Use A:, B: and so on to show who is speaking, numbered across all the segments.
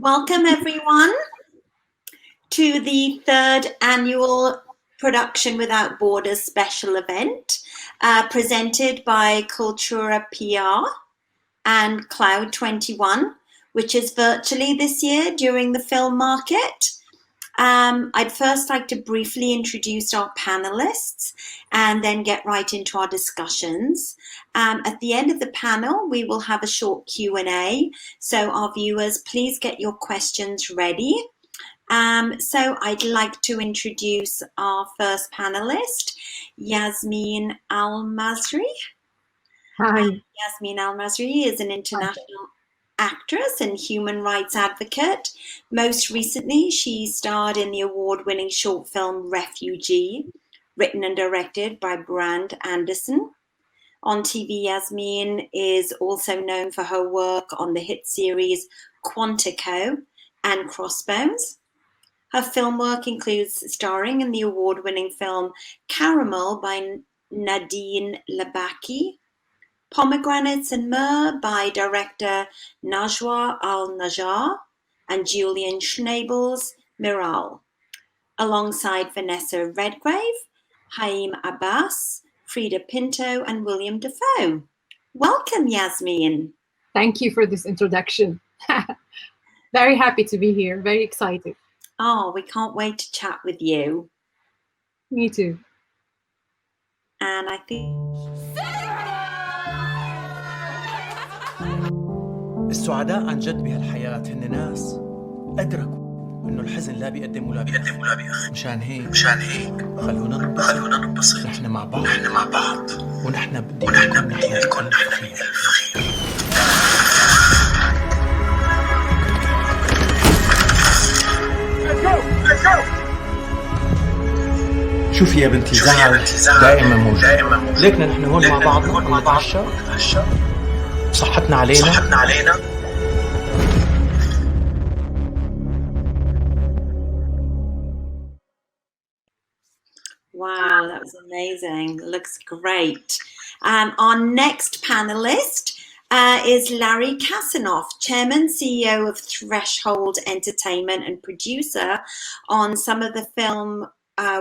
A: Welcome everyone to the third annual Production Without Borders special event presented by Cultura PR and Cloud21, which is virtually this year during the film market. I'd first like to briefly introduce our panelists and then get right into our discussions. At the end of the panel, we will have a short Q&A. So our viewers, please get your questions ready. So I'd like to introduce our first panelist, Yasmin Al-Masri.
B: Hi.
A: Yasmin Al-Masri is an international actress and human rights advocate. Most recently, she starred in the award-winning short film Refugee, written and directed by Brand Anderson. On TV, Yasmin is also known for her work on the hit series Quantico and Crossbones. Her film work includes starring in the award-winning film Caramel by Nadine Labaki, Pomegranates and Myrrh by director Najwa Al-Najjar and Julian Schnabel's Miral, alongside Vanessa Redgrave, Haim Abbas, Frida Pinto, and William Dafoe. Welcome, Yasmin.
B: Thank you for this introduction. Very happy to be here, very excited.
A: Oh, we can't wait to chat with you.
B: Me too.
A: And I think...
C: السعداء عن جد بهالحياة هن ناس أدركوا إنه الحزن لا بيقدم ولا بيأخر. مشان هيك خلونا ننبسط. نحن مع بعض ونحن بدي نكون نحن الفخير. شوفي يا بنتي، زعل دائما موجود. ليكنا نحن هون مع بعضنا نتعشى. صحتنا علينا.
A: Wow, that was amazing. Looks great. Our next panelist is Larry Kasanoff, Chairman, CEO of Threshold Entertainment and producer on some of the film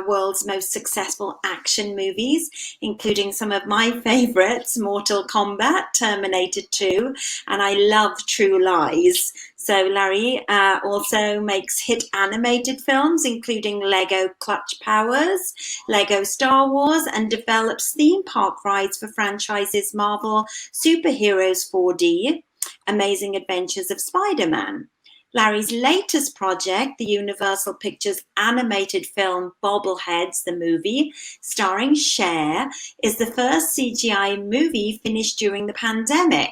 A: world's most successful action movies, including some of my favorites, Mortal Kombat, Terminator 2, and I love True Lies. So Larry also makes hit animated films, including Lego Clutch Powers, Lego Star Wars, and develops theme park rides for franchises Marvel Superheroes 4D, Amazing Adventures of Spider-Man. Larry's latest project, the Universal Pictures animated film Bobbleheads, the movie, starring Cher, is the first CGI movie finished during the pandemic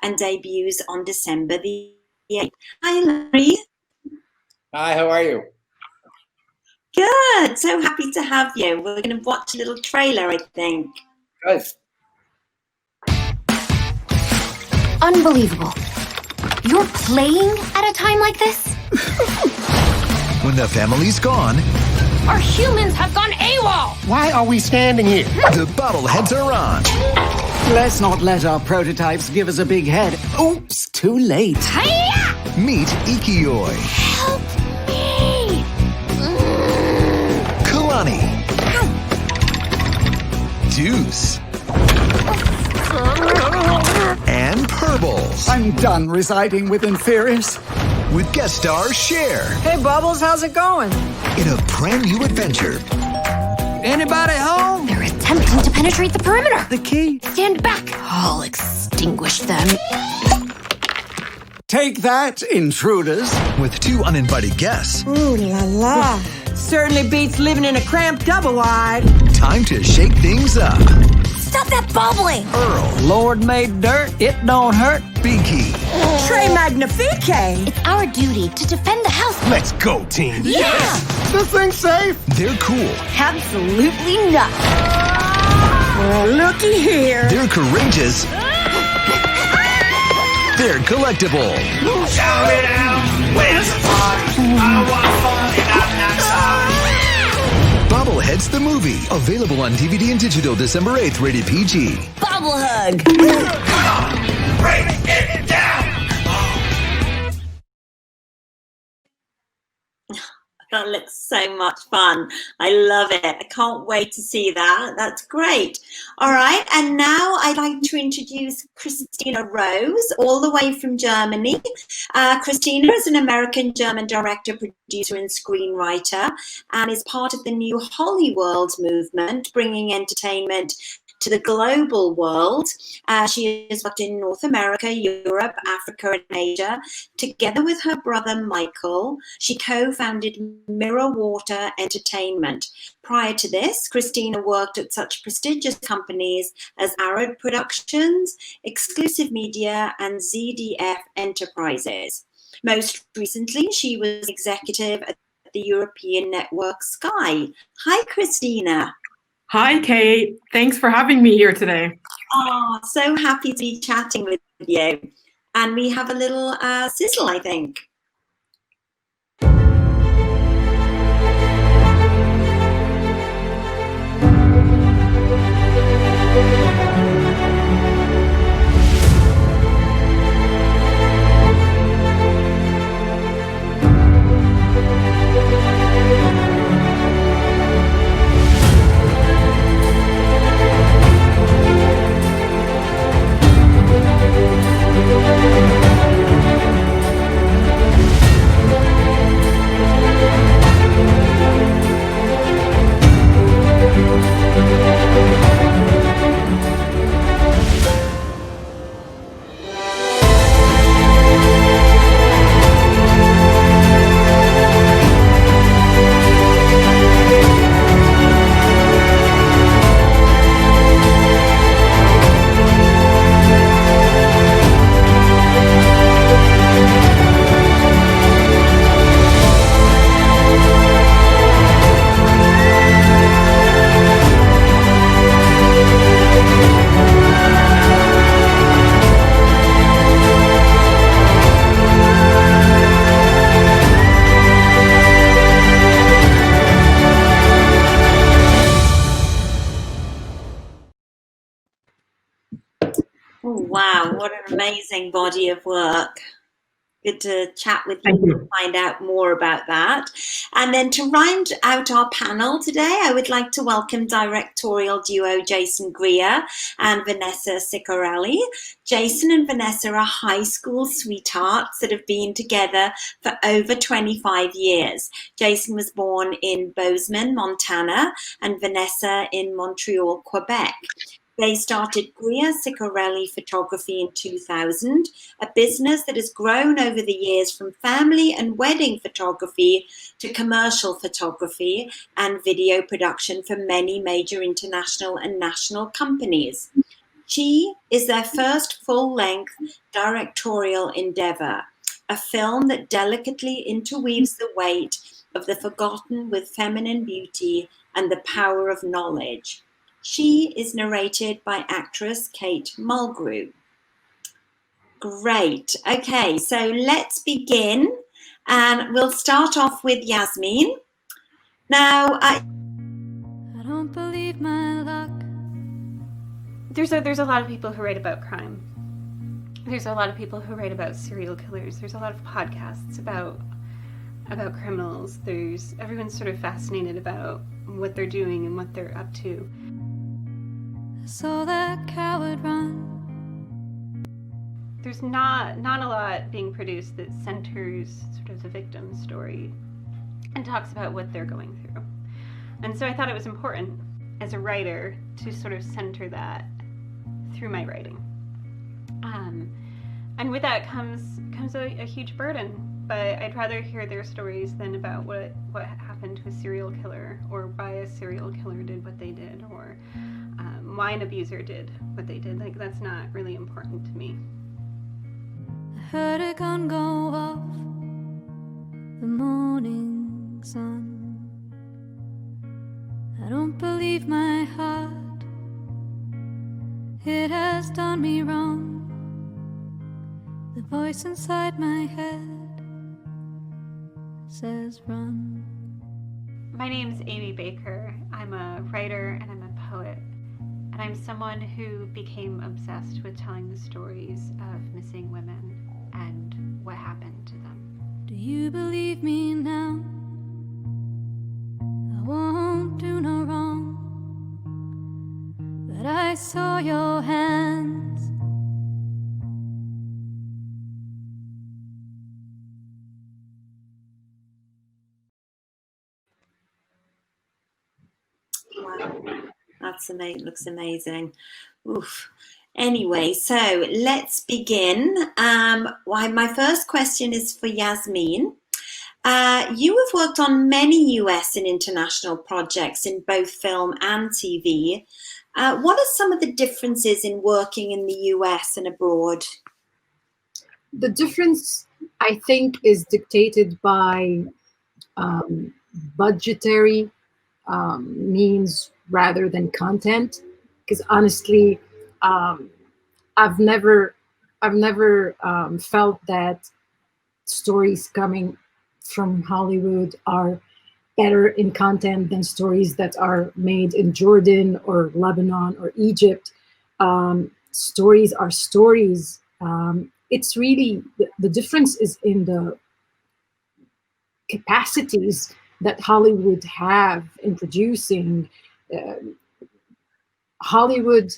A: and debuts on December the 8th. Hi, Larry.
D: Hi, how are you?
A: Good. So happy to have you. We're going to watch a little trailer, I think.
D: Good.
E: Unbelievable. You're playing at a time like this?
F: When the family's gone,
E: Our humans have gone AWOL!
G: Why are we standing here?
F: the bobbleheads are on.
G: Let's not let our prototypes give us a big head. Oops, too late.
E: Hiya!
F: Meet Ikioi,
E: Help me!
F: Kalani, Deuce, and Purbles.
G: I'm done residing with inferiors.
F: With guest star Cher
H: Hey, Bubbles, how's it going?
F: in a brand new adventure.
H: Anybody home?
E: They're attempting to penetrate the perimeter.
G: The key.
E: Stand back. I'll extinguish them.
G: Take that, intruders.
F: With two uninvited guests,
H: Ooh la la. Certainly beats living in a cramped double wide.
F: time to shake things up.
E: Stop that bubbling!
F: Earl,
H: Lord made dirt, it don't hurt.
F: Binky,
H: Trey Magnifique.
E: It's our duty to defend the house.
F: let's go team.
E: Yeah!
G: This thing's safe.
F: They're cool,
E: Absolutely not.
H: Well, looky here.
F: they're courageous, they're collectible. Bobbleheads the movie, available on DVD and digital December 8th, rated PG.
E: Bobble hug.
F: Break it down!
A: That looks so much fun. I love it. I can't wait to see that. That's great. All right. And now I'd like to introduce Christina Rose, all the way from Germany. Christina is an American-German director, producer, and screenwriter, and is part of the new Hollyworld movement, bringing entertainment to the global world. She has worked in North America, Europe, Africa, and Asia. Together with her brother Michael, she co-founded Mirror Water Entertainment. Prior to this, Christina worked at such prestigious companies as Arad Productions, Exclusive Media, and ZDF Enterprises. Most recently, she was executive at the European network Sky. Hi, Christina.
I: Hi, Kate. Thanks for having me here today.
A: Oh, so happy to be chatting with you. And we have a little sizzle, I think. Oh, wow, what an amazing body of work. Good to chat with you and find out more about that. And then to round out our panel today, I would like to welcome directorial duo Jason Greer and Vanessa Ciccarelli. Jason and Vanessa are high school sweethearts that have been together for over 25 years. Jason was born in Bozeman, Montana, and Vanessa in Montreal, Quebec. They started Greer Ciccarelli Photography in 2000, a business that has grown over the years from family and wedding photography to commercial photography and video production for many major international and national companies. She is their first full-length directorial endeavor, a film that delicately interweaves the weight of the forgotten with feminine beauty and the power of knowledge. She is narrated by actress Kate Mulgrew. Great. Okay, so let's begin. And we'll start off with Yasmin. Now, I
J: don't believe my luck. There's a lot of people who write about crime. There's a lot of people who write about serial killers. There's a lot of podcasts about criminals. Everyone's sort of fascinated about what they're doing and what they're up to. I saw that coward run. There's not a lot being produced that centers sort of the victim's story and talks about what they're going through. And so I thought it was important as a writer to sort of center that through my writing. And with that comes a huge burden, but I'd rather hear their stories than about what happened to a serial killer, or why a serial killer did what they did, or why an abuser did what they did. Like, that's not really important to me. I heard a gun go off, the morning sun. I don't believe my heart, it has done me wrong. The voice inside my head says run. My name's Amy Baker. I'm a writer and I'm a poet. And I'm someone who became obsessed with telling the stories of missing women and what happened to them. Do you believe me now?
E: I saw your hands.
A: Wow, that's amazing. Looks amazing. Oof. Anyway, so let's begin. My first question is for Yasmin. You have worked on many US and international projects in both film and TV. What are some of the differences in working in the US and abroad?
B: The difference, I think, is dictated by budgetary means rather than content. Because honestly, I've never felt that stories coming from Hollywood are better in content than stories that are made in Jordan or Lebanon or Egypt. Stories are stories. It's really, the difference is in the capacities that Hollywood have in producing. Hollywood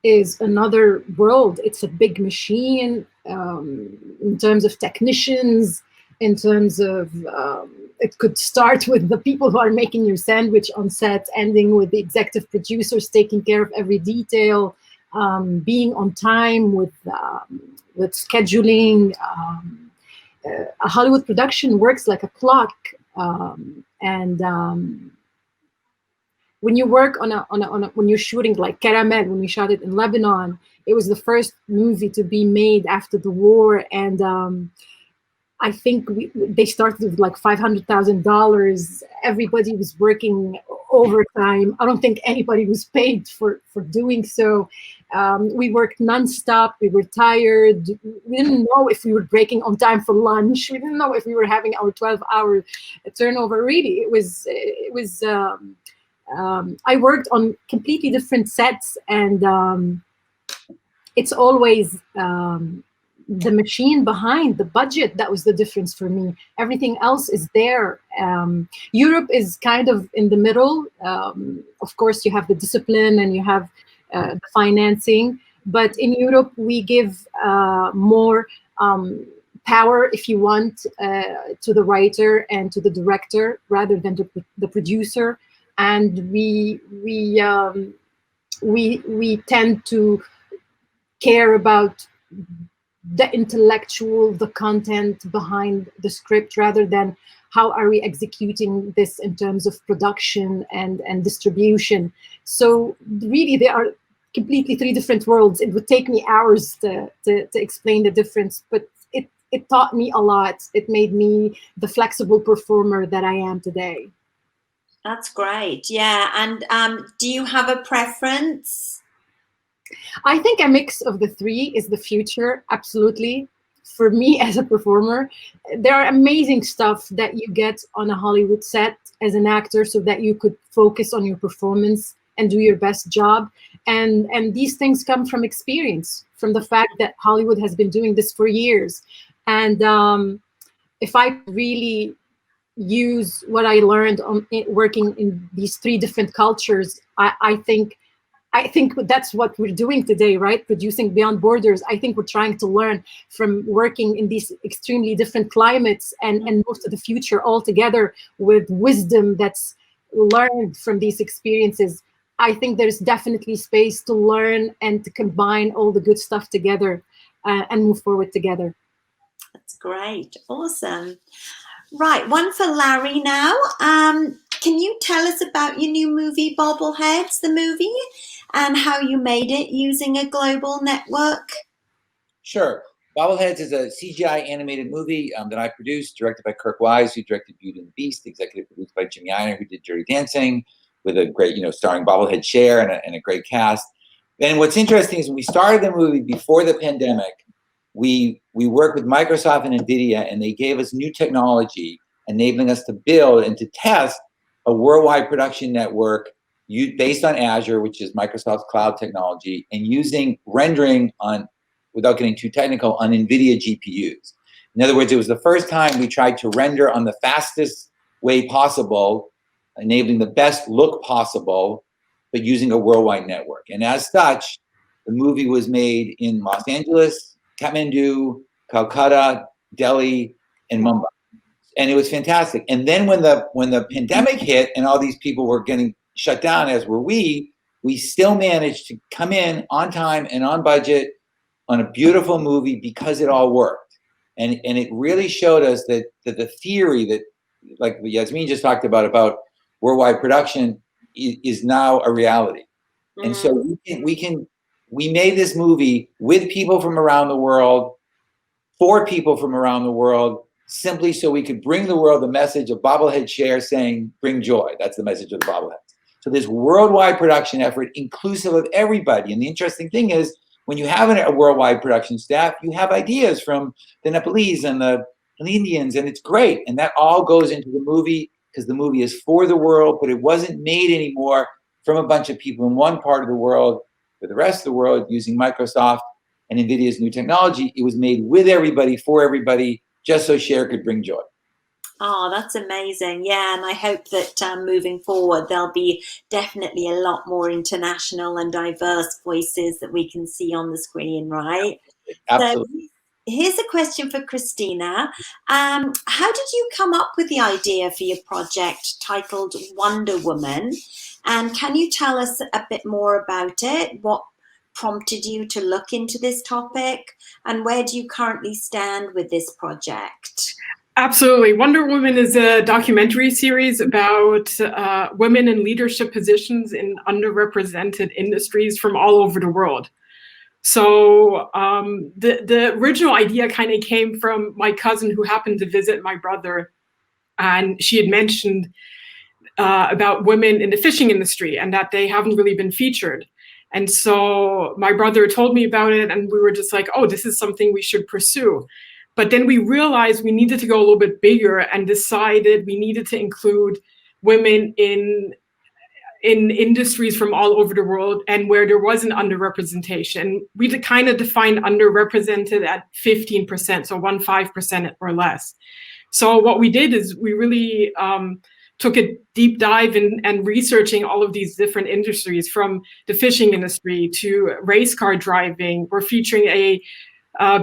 B: is another world. It's a big machine in terms of technicians, in terms of, it could start with the people who are making your sandwich on set, ending with the executive producers taking care of every detail, being on time with scheduling. A Hollywood production works like a clock, when you work when you're shooting like Caramel, when we shot it in Lebanon, it was the first movie to be made after the war, and I think they started with like $500,000. Everybody was working overtime. I don't think anybody was paid for doing so. We worked nonstop. We were tired. We didn't know if we were breaking on time for lunch. We didn't know if we were having our 12-hour turnover. Really, it was. I worked on completely different sets, and it's always the machine behind the budget that was the difference for me. Everything else is there. Europe is kind of in the middle. Of course, you have the discipline and you have the financing, but in Europe we give more power, if you want, to the writer and to the director rather than the producer. And we tend to care about the intellectual, the content behind the script, rather than how are we executing this in terms of production and distribution. So really, they are completely three different worlds. It would take me hours to explain the difference, but it taught me a lot. It made me the flexible performer that I am today.
A: That's great. Yeah. And do you have a preference?
B: I think a mix of the three is the future. Absolutely. For me as a performer, there are amazing stuff that you get on a Hollywood set as an actor so that you could focus on your performance and do your best job. And these things come from experience, from the fact that Hollywood has been doing this for years. And if I really use what I learned working in these three different cultures, I think that's what we're doing today, right? Producing Beyond Borders. I think we're trying to learn from working in these extremely different climates and move to the future all together with wisdom that's learned from these experiences. I think there's definitely space to learn and to combine all the good stuff together and move forward together.
A: That's great. Awesome. Right, one for Larry now. Can you tell us about your new movie, Bobbleheads, the movie, and how you made it using a global network?
D: Sure. Bobbleheads is a CGI animated movie that I produced, directed by Kirk Wise, who directed Beauty and the Beast, executive produced by Jimmy Iyer, who did Dirty Dancing, with a great, starring bobblehead Cher and a great cast. And what's interesting is when we started the movie before the pandemic, we worked with Microsoft and NVIDIA, and they gave us new technology, enabling us to build and to test a worldwide production network based on Azure, which is Microsoft's cloud technology, and using rendering on, without getting too technical, on NVIDIA GPUs. In other words, it was the first time we tried to render on the fastest way possible, enabling the best look possible but using a worldwide network. And as such, the movie was made in Los Angeles, Kathmandu, Calcutta, Delhi, and Mumbai. And it was fantastic. And then when the pandemic hit and all these people were getting shut down, as were we still managed to come in on time and on budget on a beautiful movie because it all worked. And it really showed us that the theory that, like Yasmin just talked about worldwide production is now a reality. Mm-hmm. And so we made this movie with people from around the world, for people from around the world, simply so we could bring the world the message of Bobblehead Share saying, bring joy. That's the message of the Bobbleheads. So this worldwide production effort, inclusive of everybody. And the interesting thing is, when you have a worldwide production staff, you have ideas from the Nepalese and the Indians, and it's great. And that all goes into the movie because the movie is for the world, but it wasn't made anymore from a bunch of people in one part of the world for the rest of the world using Microsoft and NVIDIA's new technology. It was made with everybody, for everybody, just so Share could bring joy.
A: Oh, that's amazing. Yeah, and I hope that moving forward, there'll be definitely a lot more international and diverse voices that we can see on the screen, right?
D: Absolutely.
A: So here's a question for Christina. How did you come up with the idea for your project titled Wonder Woman? And can you tell us a bit more about it? What prompted you to look into this topic? And where do you currently stand with this project?
I: Absolutely. Wonder Woman is a documentary series about women in leadership positions in underrepresented industries from all over the world. So the original idea kind of came from my cousin who happened to visit my brother, and she had mentioned about women in the fishing industry and that they haven't really been featured. And so my brother told me about it, and we were just like, oh, this is something we should pursue. But then we realized we needed to go a little bit bigger and decided we needed to include women in industries from all over the world and where there was an underrepresentation. We kind of defined underrepresented at 15%, so 15% or less. So what we did is we really took a deep dive and researching all of these different industries, from the fishing industry to race car driving. We're featuring a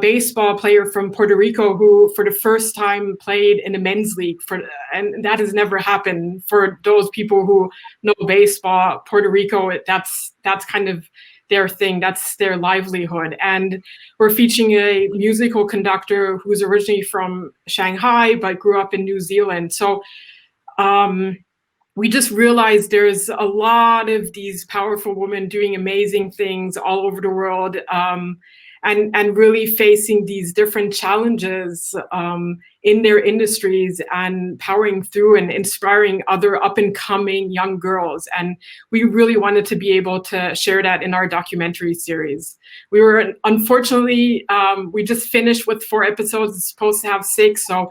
I: baseball player from Puerto Rico who for the first time played in the men's league, and that has never happened. For those people who know baseball, Puerto Rico, that's kind of their thing, that's their livelihood. And we're featuring a musical conductor who's originally from Shanghai but grew up in New Zealand. So we just realized there's a lot of these powerful women doing amazing things all over the world, and really facing these different challenges in their industries and powering through and inspiring other up-and-coming young girls. And we really wanted to be able to share that in our documentary series. We were, unfortunately, we just finished with 4 episodes. It's supposed to have 6, so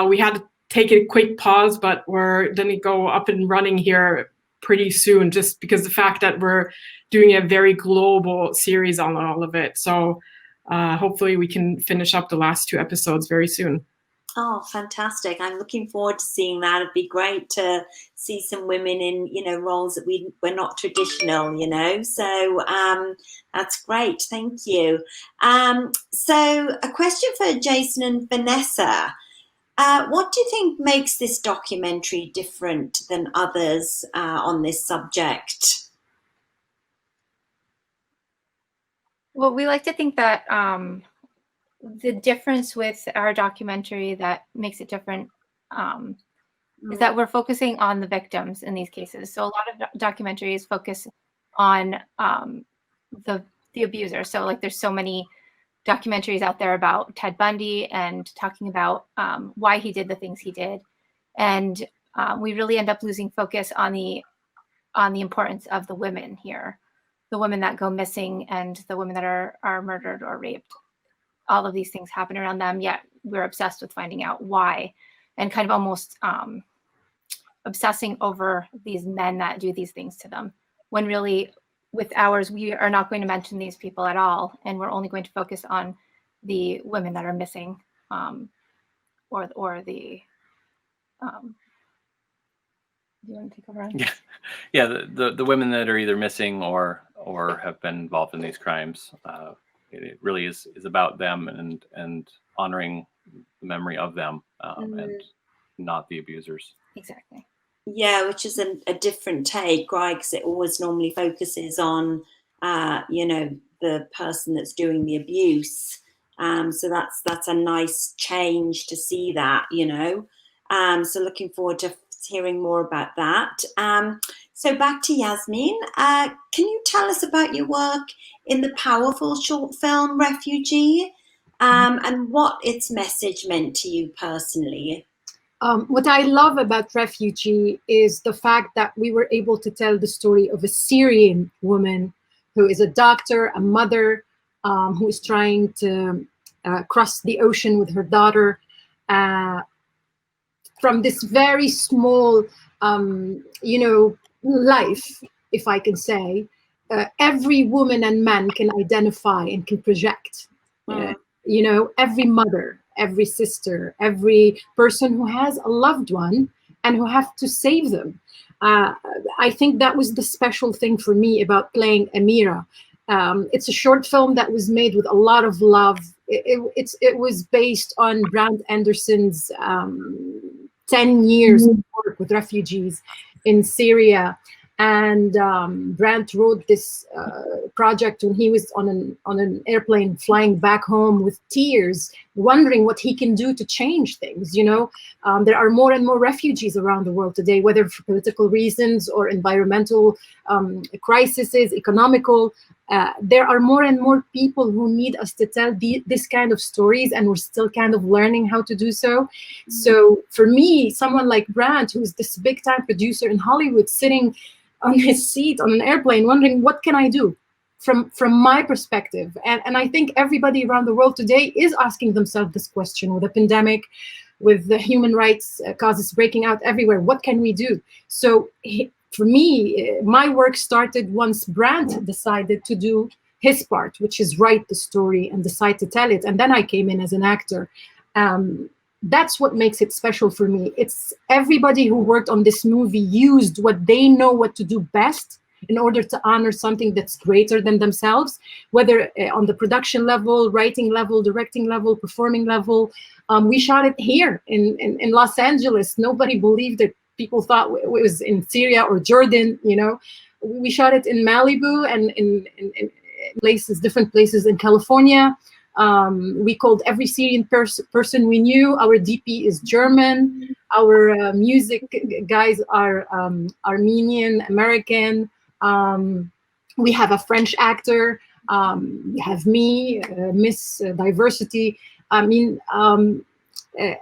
I: we had to take a quick pause, but we're going to go up and running here pretty soon, just because the fact that we're doing a very global series on all of it. So hopefully we can finish up the last 2 episodes very soon.
A: Oh, fantastic. I'm looking forward to seeing that. It'd be great to see some women in, roles that we're not traditional, So that's great. Thank you. So a question for Jason and Vanessa. What do you think makes this documentary different than others on this subject?
K: Well, we like to think that the difference with our documentary that makes it different is that we're focusing on the victims in these cases. So a lot of documentaries focus on the abuser. So like there's so many documentaries out there about Ted Bundy and talking about why he did the things he did. And we really end up losing focus on the importance of the women here, the women that go missing and the women that are murdered or raped. All of these things happen around them, yet we're obsessed with finding out why, and kind of almost obsessing over these men that do these things to them, when really with ours, we are not going to mention these people at all, and we're only going to focus on the women that are missing, or the Do you want to take over?
L: Yeah. The women that are either missing or have been involved in these crimes. It really is about them and honoring the memory of them and not the abusers.
K: Exactly.
A: Yeah, which is a different take, right? Because it always normally focuses on, the person that's doing the abuse. So that's a nice change to see that, So looking forward to hearing more about that. So back to Yasmin. Can you tell us about your work in the powerful short film Refugee and what its message meant to you personally?
B: What I love about Refugee is the fact that we were able to tell the story of a Syrian woman who is a doctor, a mother, who is trying to cross the ocean with her daughter from this very small, life, if I can say. Every woman and man can identify and can project. Every mother, every sister, every person who has a loved one and who have to save them. I think that was the special thing for me about playing Amira. It's a short film that was made with a lot of love. It was based on Brant Anderson's 10 years of work with refugees in Syria. And Brant wrote this project when he was on an airplane flying back home with tears, wondering what he can do to change things. There are more and more refugees around the world today, whether for political reasons or environmental crises, economical. There are more and more people who need us to tell this kind of stories, and we're still kind of learning how to do so. So for me, someone like Brant, who's this big-time producer in Hollywood, sitting on his seat on an airplane wondering, what can I do from my perspective? And I think everybody around the world today is asking themselves this question with the pandemic, with the human rights causes breaking out everywhere. What can we do? So for me, my work started once Brant decided to do his part, which is write the story and decide to tell it. And then I came in as an actor. That's what makes it special for me. It's everybody who worked on this movie used what they know what to do best in order to honor something that's greater than themselves, whether on the production level, writing level, directing level, performing level. We shot it here in Los Angeles. Nobody believed it. People thought it was in Syria or Jordan, We shot it in Malibu and in places, different places in California. We called every Syrian person we knew. Our DP is German. Our music guys are Armenian, American. We have a French actor. We have me, Miss Diversity.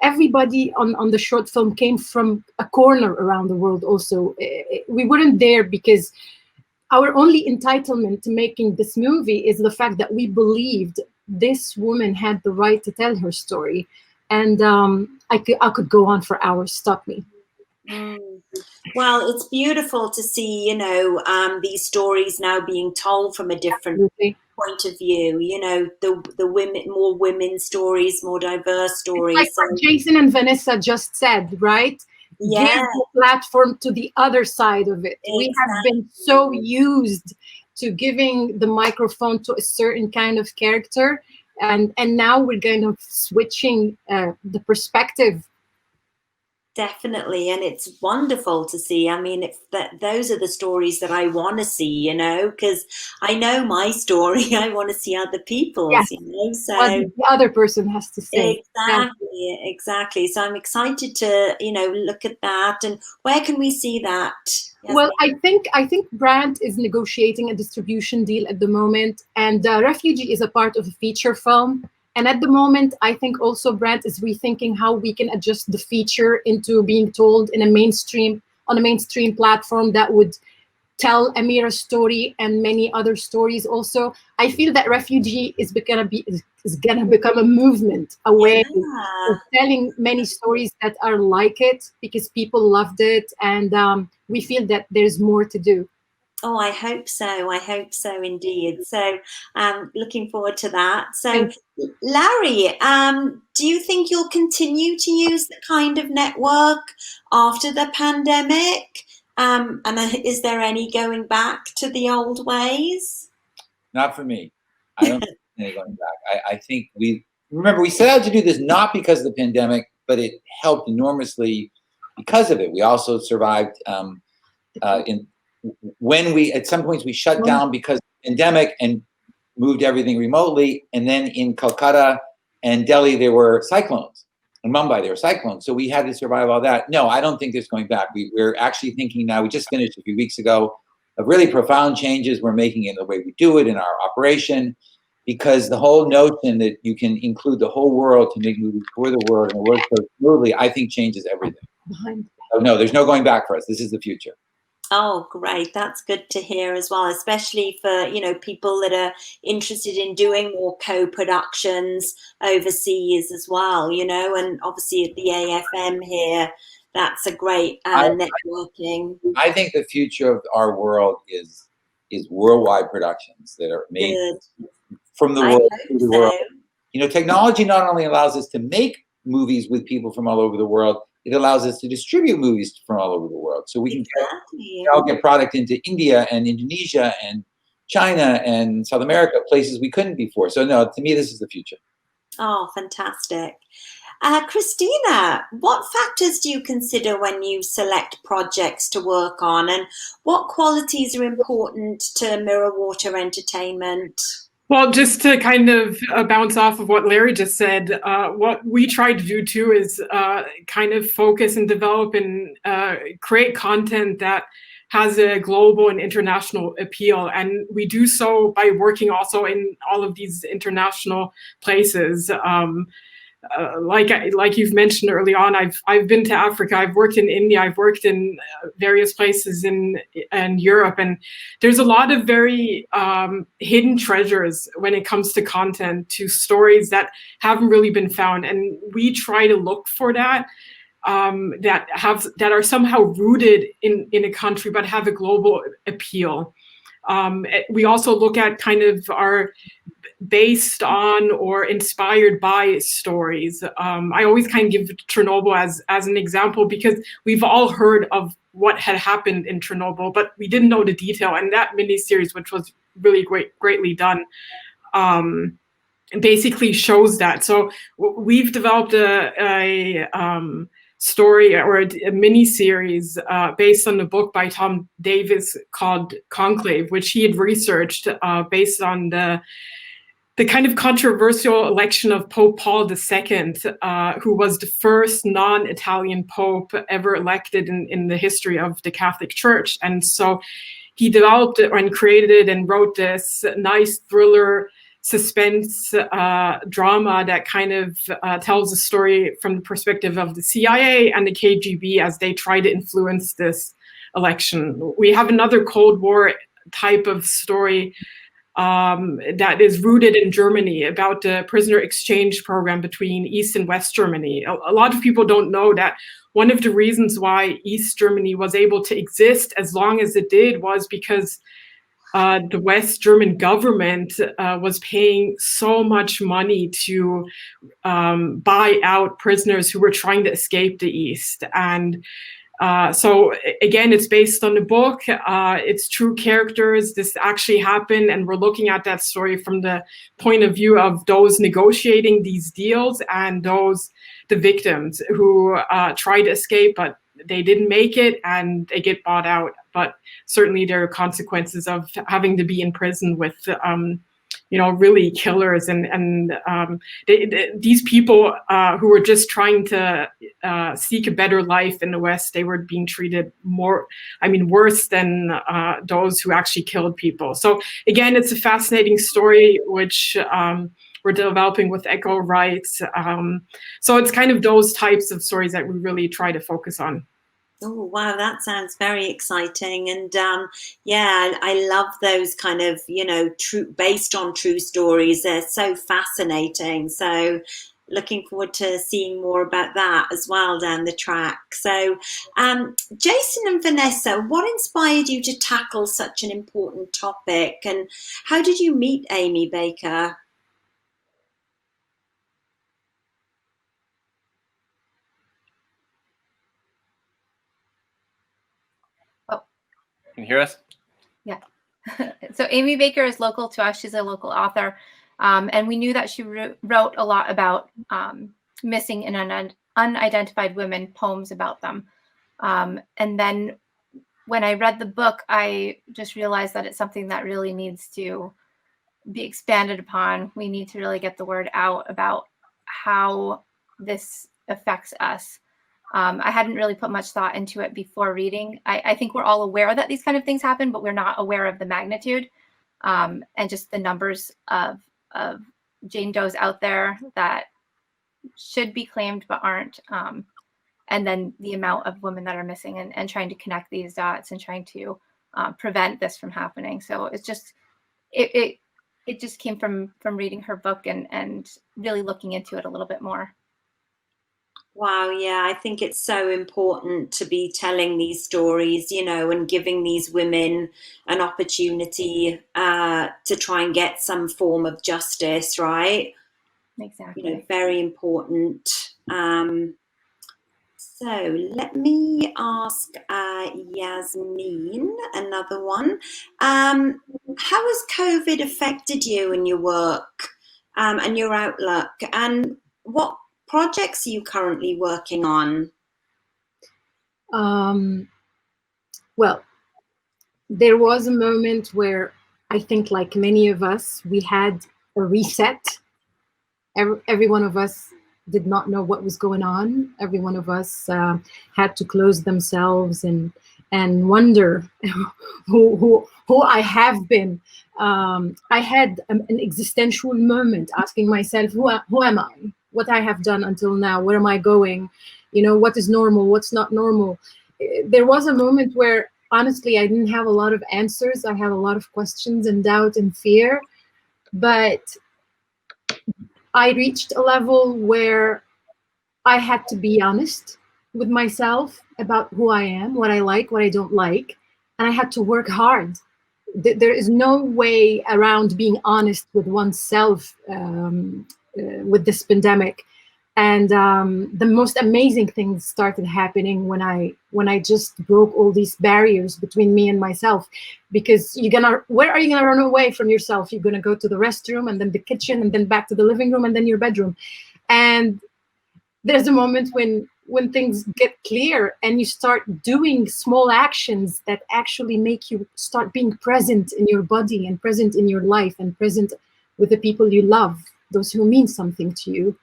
B: Everybody on the short film came from a corner around the world also. We weren't there because our only entitlement to making this movie is the fact that we believed this woman had the right to tell her story. And I could go on for hours, stop me.
A: Well, it's beautiful to see, these stories now being told from a different point of view, the women, more women's stories, more diverse stories.
B: It's like what Jason and Vanessa just said, right?
A: Yeah.
B: Give the platform to the other side of it. Exactly. We have been so used to giving the microphone to a certain kind of character, and now we're kind of switching the perspective.
A: Definitely, and it's wonderful to see. I mean, those are the stories that I want to see, because I know my story. I want to see other people's, So
B: what the other person has to say.
A: Exactly. So I'm excited to, look at that. And where can we see that?
B: Well, I think Brant is negotiating a distribution deal at the moment, and Refugee is a part of a feature film. And at the moment, I think also Brant is rethinking how we can adjust the feature into being told on a mainstream platform that would tell Amira's story and many other stories also. I feel that Refugee is gonna become a movement, a way of telling many stories that are like it, because people loved it, and we feel that there's more to do.
A: Oh, I hope so. I hope so indeed. So looking forward to that. So Larry, do you think you'll continue to use the kind of network after the pandemic? And is there any going back to the old ways?
D: Not for me. I don't think any going back. I think we set out to do this not because of the pandemic, but it helped enormously because of it. We also survived when at some points we shut down because of the pandemic and moved everything remotely. And then in Calcutta and Delhi, there were cyclones. In Mumbai, there were cyclones. So we had to survive all that. No, I don't think there's going back. We're actually thinking now, we just finished a few weeks ago, of really profound changes we're making in the way we do it in our operation, because the whole notion that you can include the whole world to make movies for the world and work so smoothly, I think changes everything. So no, there's no going back for us. This is the future.
A: Oh, great. That's good to hear as well, especially for, people that are interested in doing more co-productions overseas as well, and obviously at the AFM here, that's a great networking.
D: I think the future of our world is worldwide productions that are made from the world to the world. Technology not only allows us to make movies with people from all over the world, it allows us to distribute movies from all over the world. So we can all get product into India and Indonesia and China and South America, places we couldn't before. So no, to me, this is the future.
A: Oh, fantastic. Christina, what factors do you consider when you select projects to work on, and what qualities are important to Mirror Water Entertainment?
I: Well, just to kind of bounce off of what Larry just said, what we try to do too is kind of focus and develop and create content that has a global and international appeal. And we do so by working also in all of these international places. Like you've mentioned early on, I've been to Africa, I've worked in India, I've worked in various places in Europe, and there's a lot of very hidden treasures when it comes to content, to stories that haven't really been found, and we try to look for that. That are somehow rooted in a country but have a global appeal. We also look at kind of our based on or inspired by stories. I always kind of give Chernobyl as an example, because we've all heard of what had happened in Chernobyl, but we didn't know the detail. And that miniseries, which was really greatly done, basically shows that. So we've developed a story or a mini series based on a book by Tom Davis called Conclave, which he had researched based on the kind of controversial election of Pope Paul II, who was the first non-Italian pope ever elected in the history of the Catholic Church. And so he developed and created and wrote this nice thriller suspense drama that kind of tells a story from the perspective of the CIA and the KGB as they try to influence this election. We have another Cold War type of story that is rooted in Germany about the prisoner exchange program between East and West Germany. A lot of people don't know that one of the reasons why East Germany was able to exist as long as it did was because the West German government was paying so much money to buy out prisoners who were trying to escape the East. And so again, it's based on the book. It's true characters. This actually happened, and we're looking at that story from the point of view of those negotiating these deals and the victims who try to escape, but they didn't make it and they get bought out. But certainly there are consequences of having to be in prison with really killers and these people who were just trying to seek a better life in the West. They were being treated worse than those who actually killed people. So again, it's a fascinating story, which we're developing with Echo Rights. So it's kind of those types of stories that we really try to focus on.
A: Oh, wow, that sounds very exciting. And yeah, I love those kind of, based on true stories. They're so fascinating. So looking forward to seeing more about that as well down the track. So Jason and Vanessa, what inspired you to tackle such an important topic? And how did you meet Amy Baker?
L: Can you hear us?
K: Yeah. So Amy Baker is local to us. She's a local author. And we knew that she wrote a lot about missing and unidentified women, poems about them. And then when I read the book, I just realized that it's something that really needs to be expanded upon. We need to really get the word out about how this affects us. I hadn't really put much thought into it before reading. I think we're all aware that these kind of things happen, but we're not aware of the magnitude and just the numbers of Jane Does out there that should be claimed but aren't. And then the amount of women that are missing, and trying to connect these dots and trying to prevent this from happening. So it's just, it just came from reading her book and really looking into it a little bit more.
A: Wow, yeah, I think it's so important to be telling these stories, you know, and giving these women an opportunity to try and get some form of justice, right?
K: Exactly.
A: You know, very important. So let me ask Yasmin another one. How has COVID affected you and your work and your outlook? And what projects are you currently working on?
B: Well, there was a moment where I think, like many of us, we had a reset. Every one of us did not know what was going on. Every one of us had to close themselves and wonder who I have been. I had an existential moment asking myself, who am I? What I have done until now? Where am I going? You know, what is normal? What's not normal? There was a moment where, honestly, I didn't have a lot of answers. I had a lot of questions and doubt and fear, but I reached a level where I had to be honest with myself about who I am, what I like, what I don't like, and I had to work hard. There is no way around being honest with oneself with this pandemic. And the most amazing things started happening when I just broke all these barriers between me and myself. Because where are you gonna run away from yourself? You're gonna go to the restroom, and then the kitchen, and then back to the living room, and then your bedroom. And there's a moment when things get clear and you start doing small actions that actually make you start being present in your body and present in your life and present with the people you love, those who mean something to you.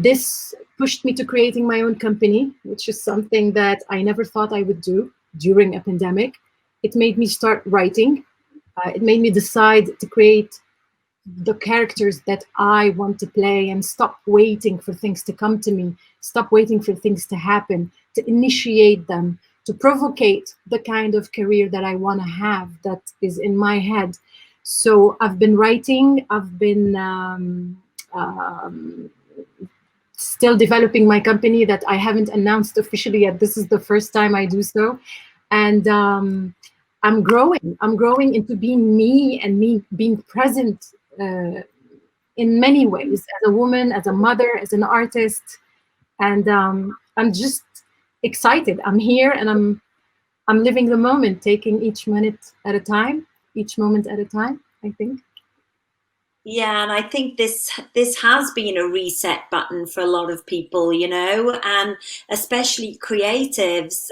B: This pushed me to creating my own company, which is something that I never thought I would do during a pandemic. It made me start writing. It made me decide to create the characters that I want to play and stop waiting for things to come to me, stop waiting for things to happen, to initiate them, to provocate the kind of career that I want to have that is in my head. So I've been writing, I've been still developing my company that I haven't announced officially yet. This is the first time I do so. And I'm growing into being me and me being present in many ways, as a woman, as a mother, as an artist. And I'm just excited. I'm here and I'm living the moment, taking each minute at a time, each moment at a time, I think.
A: Yeah, and I think this has been a reset button for a lot of people, you know, and especially creatives.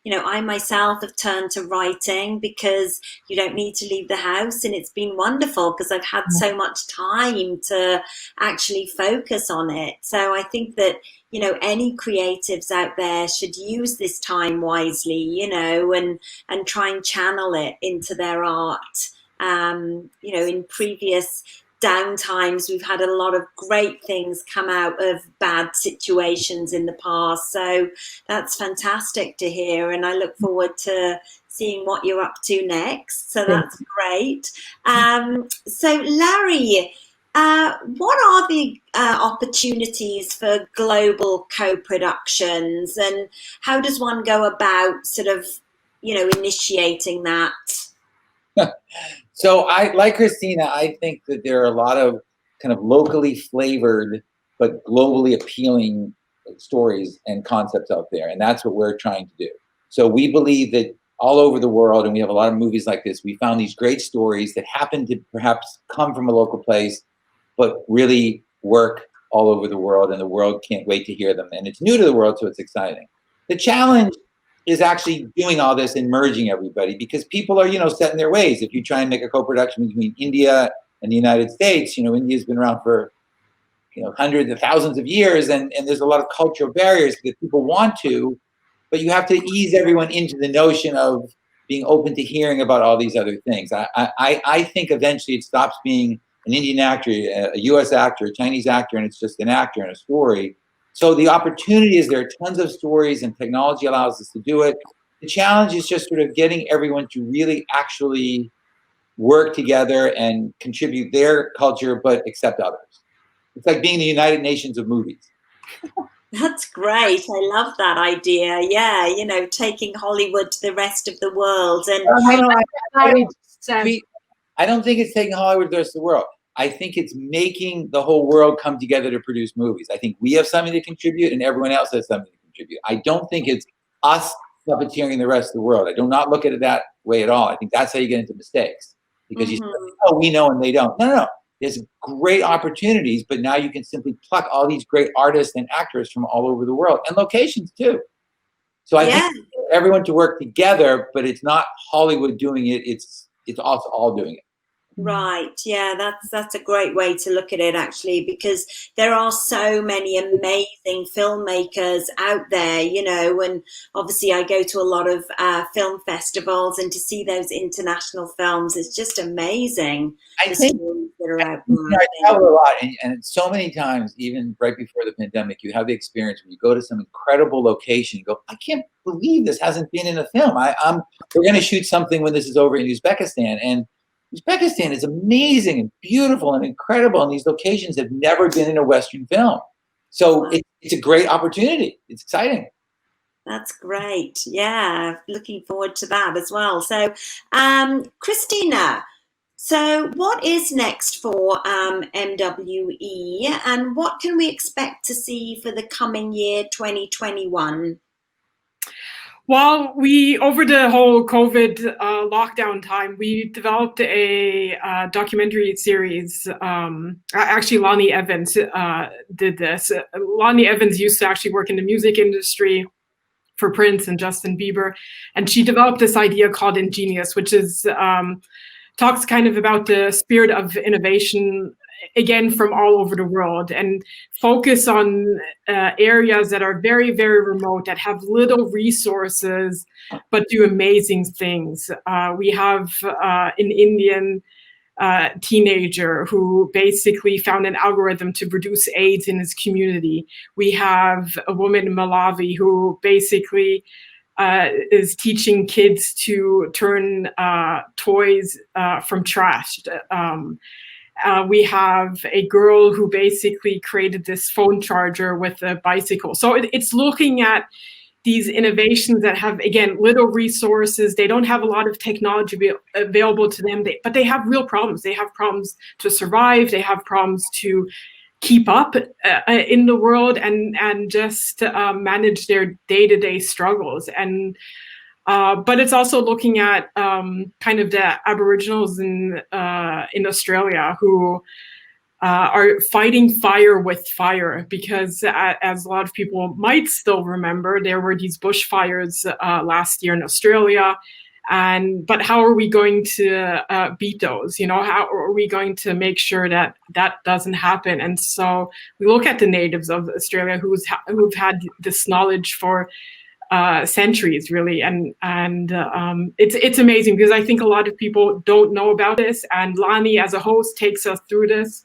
A: You know, I myself have turned to writing because you don't need to leave the house, and it's been wonderful because I've had so much time to actually focus on it. So I think that, you know, any creatives out there should use this time wisely, you know, and try and channel it into their art. You know, in previous downtimes, we've had a lot of great things come out of bad situations in the past. So that's fantastic to hear. And I look forward to seeing what you're up to next. So that's great. So Larry, what are the opportunities for global co-productions, and how does one go about sort of, you know, initiating that?
D: So like Christina, I think that there are a lot of kind of locally flavored but globally appealing stories and concepts out there, and that's what we're trying to do. So we believe that all over the world, and we have a lot of movies like this. We found these great stories that happen to perhaps come from a local place, but really work all over the world, and the world can't wait to hear them. And it's new to the world, so it's exciting. The challenge is actually doing all this and merging everybody, because people are, set in their ways. If you try and make a co-production between India and the United States, India's been around for hundreds of thousands of years, and there's a lot of cultural barriers that people want to, but you have to ease everyone into the notion of being open to hearing about all these other things. I think eventually it stops being an Indian actor, a US actor, a Chinese actor, and it's just an actor and a story. So the opportunity is there are tons of stories, and technology allows us to do it. The challenge is just sort of getting everyone to really actually work together and contribute their culture, but accept others. It's like being the United Nations of movies.
A: That's great. I love that idea. Yeah, taking Hollywood to the rest of the world. And
D: I don't think it's taking Hollywood to the rest of the world. I think it's making the whole world come together to produce movies. I think we have something to contribute, and everyone else has something to contribute. I don't think it's us puppeteering the rest of the world. I do not look at it that way at all. I think that's how you get into mistakes, because you say, oh, we know and they don't. No. There's great opportunities, but now you can simply pluck all these great artists and actors from all over the world, and locations too. So I think everyone to work together, but it's not Hollywood doing it. It's us all doing it.
A: Right. Yeah, that's a great way to look at it, actually, because there are so many amazing filmmakers out there, and obviously I go to a lot of film festivals, and to see those international films is just amazing.
D: I think that are out there. I travel a lot, and so many times, even right before the pandemic, you have the experience when you go to some incredible location, you go, I can't believe this hasn't been in a film. We're going to shoot something when this is over in Uzbekistan, and Uzbekistan is amazing and beautiful and incredible, and these locations have never been in a Western film. So it's a great opportunity. It's exciting.
A: That's great. Yeah, looking forward to that as well. So, Christina, so what is next for MWE, and what can we expect to see for the coming year, 2021?
I: Well, over the whole COVID lockdown time, we developed a documentary series. Actually, Lonnie Evans did this. Lonnie Evans used to actually work in the music industry for Prince and Justin Bieber, and she developed this idea called Ingenious, which is talks kind of about the spirit of innovation, again, from all over the world, and focus on areas that are very, very remote, that have little resources, but do amazing things. We have an Indian teenager who basically found an algorithm to reduce AIDS in his community. We have a woman in Malawi who basically is teaching kids to turn toys from trash. We have a girl who basically created this phone charger with a bicycle. So it's looking at these innovations that have, again, little resources. They don't have a lot of technology available to them, but they have real problems. They have problems to survive. They have problems to keep up in the world and just manage their day-to-day struggles. And but it's also looking at kind of the Aboriginals in Australia who are fighting fire with fire, because as a lot of people might still remember, there were these bushfires last year in Australia. But how are we going to beat those? How are we going to make sure that that doesn't happen? And so we look at the natives of Australia who've had this knowledge for centuries, really, and it's amazing, because I think a lot of people don't know about this, and Lonnie as a host takes us through this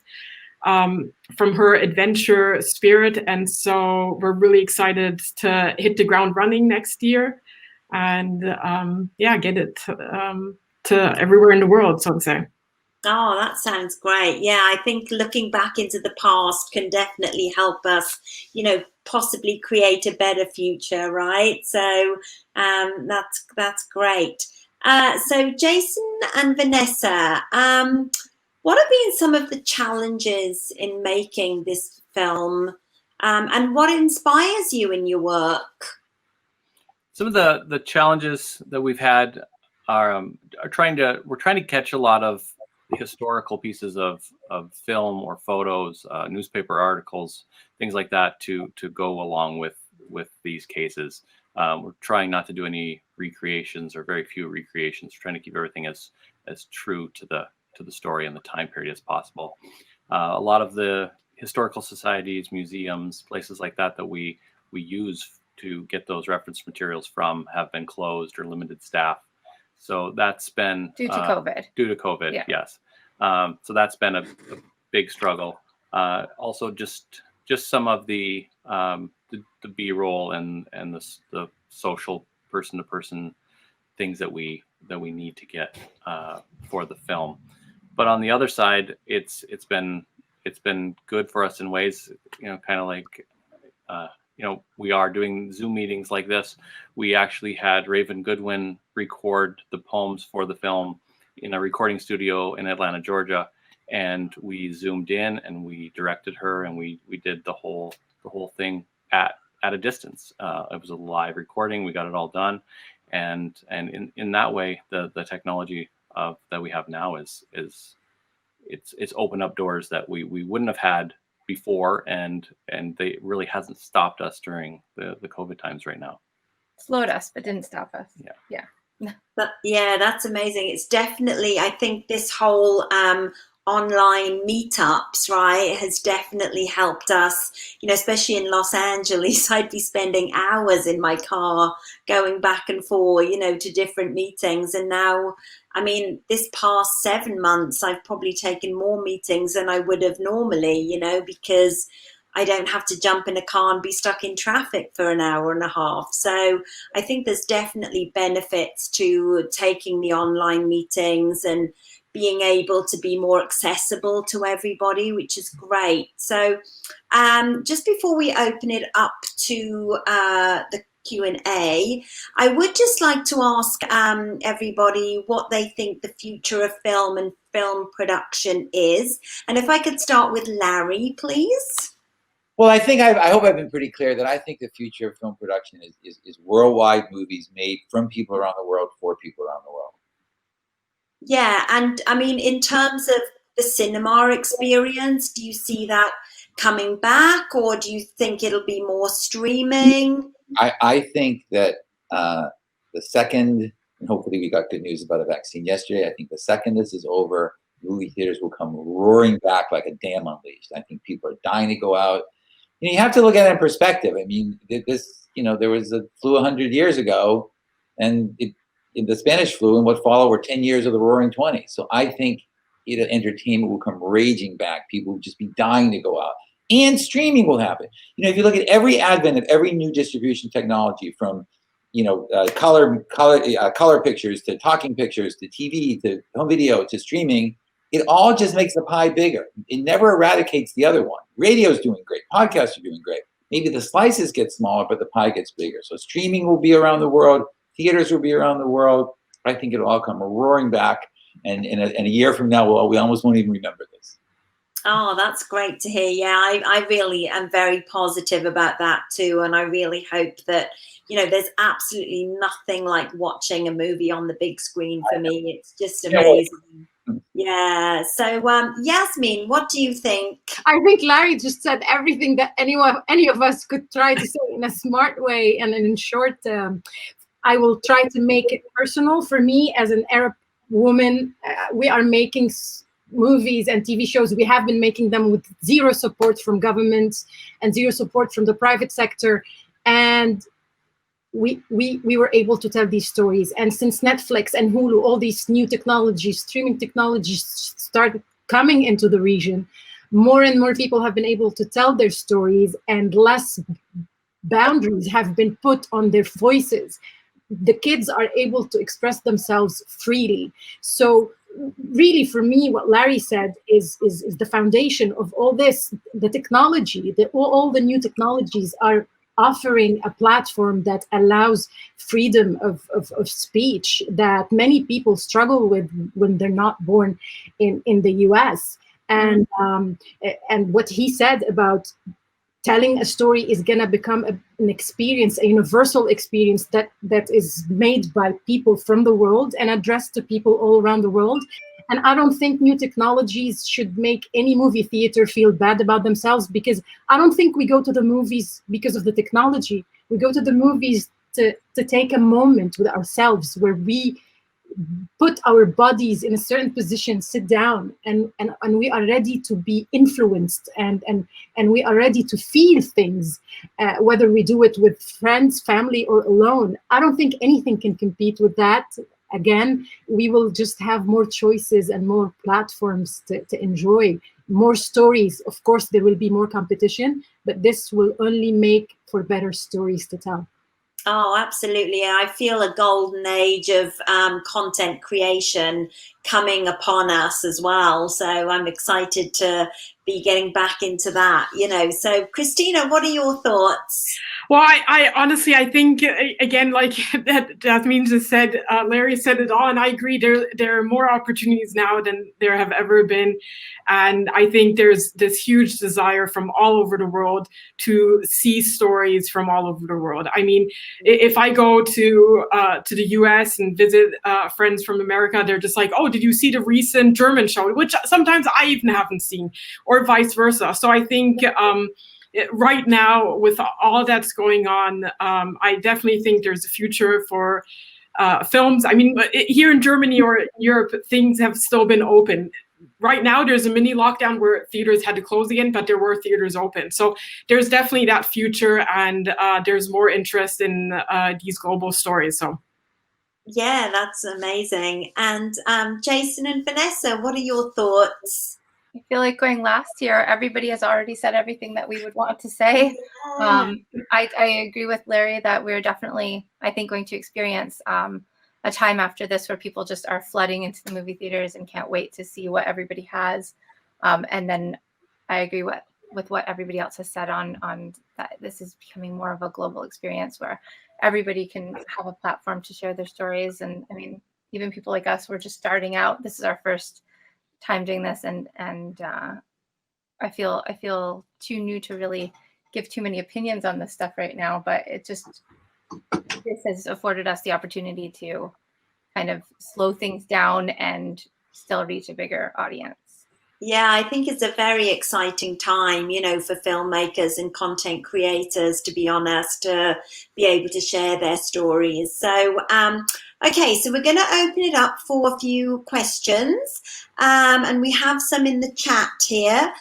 I: from her adventure spirit, and so we're really excited to hit the ground running next year, and get it to everywhere in the world, so to say.
A: Oh, that sounds great. Yeah, I think looking back into the past can definitely help us, possibly create a better future, right? So that's great. So Jason and Vanessa, what have been some of the challenges in making this film, and what inspires you in your work?
L: some of the challenges that we've had are we're trying to catch a lot of historical pieces of film or photos, newspaper articles, things like that to go along with these cases. We're trying not to do any recreations or very few recreations. We're trying to keep everything as true to the story and the time period as possible. A lot of the historical societies, museums, places like that we use to get those reference materials from have been closed or limited staff. So that's been
K: due to COVID.
L: Due to COVID,
K: yeah.
L: Yes. So that's been a big struggle. Also, just some of the B-roll and the social person-to-person things that we need to get for the film. But on the other side, it's been good for us in ways, kind of like we are doing Zoom meetings like this. We actually had Raven Goodwin record the poems for the film in a recording studio in Atlanta, Georgia, and we Zoomed in and we directed her and we did the whole thing at a distance. It was a live recording. We got it all done, and in that way, the technology that we have now is it's opened up doors that we wouldn't have had before, and they really hasn't stopped us during the COVID times right now.
K: Slowed us, but didn't stop us. Yeah.
A: But yeah, that's amazing. It's definitely, I think this whole online meetups, right, has definitely helped us, especially in Los Angeles. I'd be spending hours in my car going back and forth, to different meetings. And now, I mean, this past 7 months, I've probably taken more meetings than I would have normally, because I don't have to jump in a car and be stuck in traffic for an hour and a half. So I think there's definitely benefits to taking the online meetings and being able to be more accessible to everybody, which is great. So just before we open it up to the Q&A, I would just like to ask everybody what they think the future of film and film production is. And if I could start with Larry, please.
D: Well, I think I hope I've been pretty clear that I think the future of film production is worldwide movies made from people around the world for people around the world.
A: Yeah, and I mean, in terms of the cinema experience, do you see that coming back, or do you think it'll be more streaming?
D: I think that the second, and hopefully we got good news about a vaccine yesterday, I think the second this is over, movie theaters will come roaring back like a dam unleashed. I think people are dying to go out. You have to look at it in perspective. I mean, this, there was a flu 100 years ago, and the Spanish flu and what followed were 10 years of the Roaring 20s. So I think entertainment will come raging back. People will just be dying to go out, and streaming will happen. If you look at every advent of every new distribution technology, from color pictures to talking pictures to TV to home video to streaming, it all just makes the pie bigger. It never eradicates the other one. Radio's doing great. Podcasts are doing great. Maybe the slices get smaller, but the pie gets bigger. So streaming will be around the world. Theaters will be around the world. I think it'll all come roaring back. And in a year from now, we almost won't even remember this.
A: Oh, that's great to hear. Yeah, I really am very positive about that too. And I really hope that, there's absolutely nothing like watching a movie on the big screen for me. It's just amazing. Yeah. So, Yasmin, what do you think?
B: I think Larry just said everything that any of us could try to say in a smart way and in short. I will try to make it personal. For me, as an Arab woman, we are making movies and TV shows. We have been making them with zero support from governments and zero support from the private sector. And we were able to tell these stories. And since Netflix and Hulu, all these new technologies, streaming technologies started coming into the region, more and more people have been able to tell their stories, and less boundaries have been put on their voices. The kids are able to express themselves freely. So really, for me, what Larry said is the foundation of all this. The technology, all the new technologies are offering a platform that allows freedom of speech that many people struggle with when they're not born in the US. And what he said about telling a story is going to become an experience, a universal experience that is made by people from the world and addressed to people all around the world. And I don't think new technologies should make any movie theater feel bad about themselves, because I don't think we go to the movies because of the technology. We go to the movies to take a moment with ourselves where we put our bodies in a certain position, sit down, and we are ready to be influenced, and we are ready to feel things, whether we do it with friends, family, or alone. I don't think anything can compete with that. Again, we will just have more choices and more platforms to enjoy, more stories. Of course, there will be more competition, but this will only make for better stories to tell.
A: Oh, absolutely. I feel a golden age of content creation coming upon us as well. So I'm excited to be getting back into that, you know. So Christina, what are your thoughts?
I: Well, I honestly, I think, again, like Jasmine just said, Larry said it all, and I agree. There are more opportunities now than there have ever been. And I think there's this huge desire from all over the world to see stories from all over the world. I mean, if I go to the US and visit friends from America, they're just like, oh, did you see the recent German show? Which sometimes I even haven't seen, or vice versa. So I think right now, with all that's going on, I definitely think there's a future for films. I mean, here in Germany or Europe, things have still been open. Right now, there's a mini lockdown where theaters had to close again, but there were theaters open. So there's definitely that future, and there's more interest in these global stories. So.
A: Yeah, that's amazing. And Jason and Vanessa, what are your thoughts?
K: I feel like going last year, everybody has already said everything that we would want to say.
A: Yeah.
K: I agree with Larry that we're definitely, I think, going to experience a time after this where people just are flooding into the movie theaters and can't wait to see what everybody has. And then I agree with what everybody else has said on that this is becoming more of a global experience where everybody can have a platform to share their stories. And I mean, even people like us, we're just starting out. This is our first time doing this, and I feel too new to really give too many opinions on this stuff right now, but this has afforded us the opportunity to kind of slow things down and still reach a bigger audience.
A: Yeah, I think it's a very exciting time, you know, for filmmakers and content creators, to be honest, to be able to share their stories. So, okay, so we're going to open it up for a few questions, and we have some in the chat here.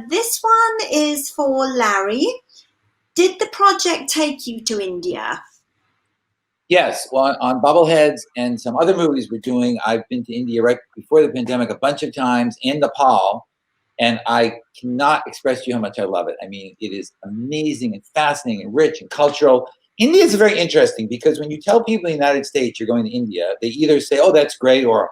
A: This one is for Larry. Did the project take you to India?
D: Yes, well, on Bubbleheads and some other movies we're doing, I've been to India right before the pandemic a bunch of times, and Nepal, and I cannot express to you how much I love it. I mean, it is amazing and fascinating and rich and cultural. India is very interesting because when you tell people in the United States you're going to India, they either say, oh, that's great, or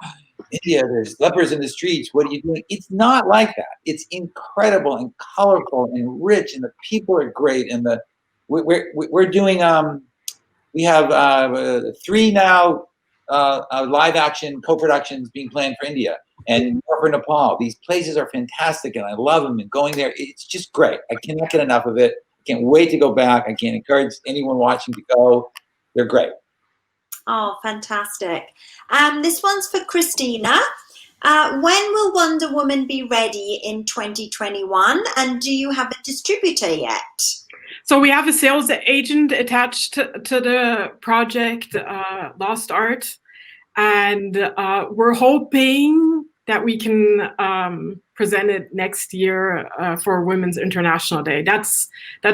D: India, there's lepers in the streets, what are you doing? It's not like that. It's incredible and colorful and rich, and the people are great, and we're doing we have 3 now live action co-productions being planned for India and for Nepal. These places are fantastic, and I love them. And going there, it's just great. I cannot get enough of it. I can't wait to go back. I can't encourage anyone watching to go. They're great.
A: Oh, fantastic. This one's for Christina. When will Wonder Woman be ready in 2021? And do you have a distributor yet?
I: So we have a sales agent attached to the project, Lost Art, and we're hoping that we can present it next year for Women's International Day. That's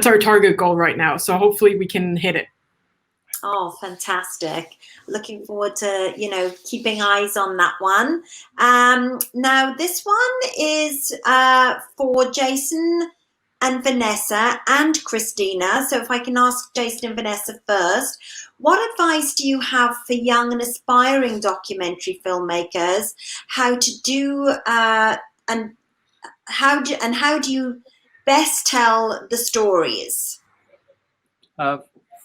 I: our target goal right now. So hopefully we can hit it.
A: Oh, fantastic. Looking forward to, you know, keeping eyes on that one. Now, this one is for Jason and Vanessa and Christina. So if I can ask Jason and Vanessa first, what advice do you have for young and aspiring documentary filmmakers? How to do and how do you best tell the stories?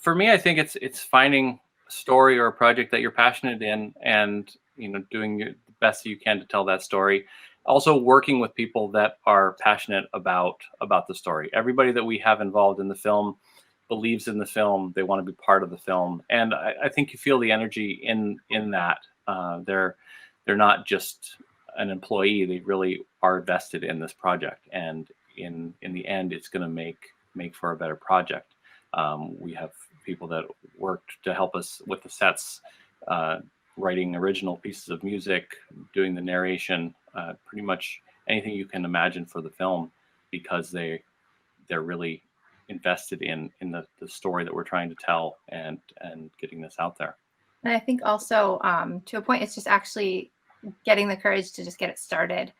L: For me, I think it's finding a story or a project that you're passionate in, and doing the best you can to tell that story. also working with people that are passionate about the story. Everybody that we have involved in the film believes in the film. They want to be part of the film, and I think you feel the energy in that. They're not just an employee; they really are vested in this project, and in the end, it's going to make for a better project. We have people that worked to help us with the sets, writing original pieces of music, doing the narration, pretty much anything you can imagine for the film, because they're really invested in the story that we're trying to tell and getting this out there.
K: And I think also, to a point, it's just actually getting the courage to just get it started.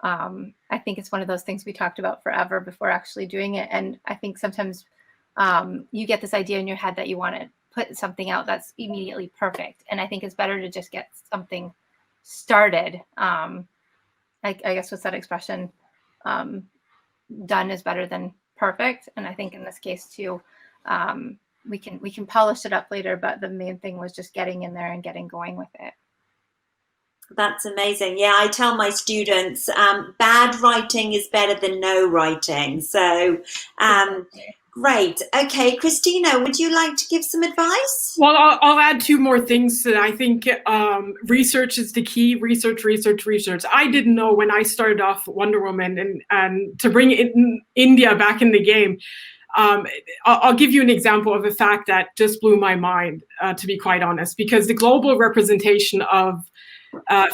K: I think it's one of those things we talked about forever before actually doing it. And I think sometimes you get this idea in your head that you want to put something out that's immediately perfect. And I think it's better to just get something started. I guess what's that expression? Done is better than perfect. And I think in this case too, we can polish it up later, but the main thing was just getting in there and getting going with it.
A: That's amazing. Yeah, I tell my students, bad writing is better than no writing. So great. Okay, Christina, would you like to give some advice?
I: Well, I'll add two more things that I think research is the key. Research. I didn't know when I started off Wonder Woman and to bring India back in the game. I'll give you an example of a fact that just blew my mind, to be quite honest, because the global representation of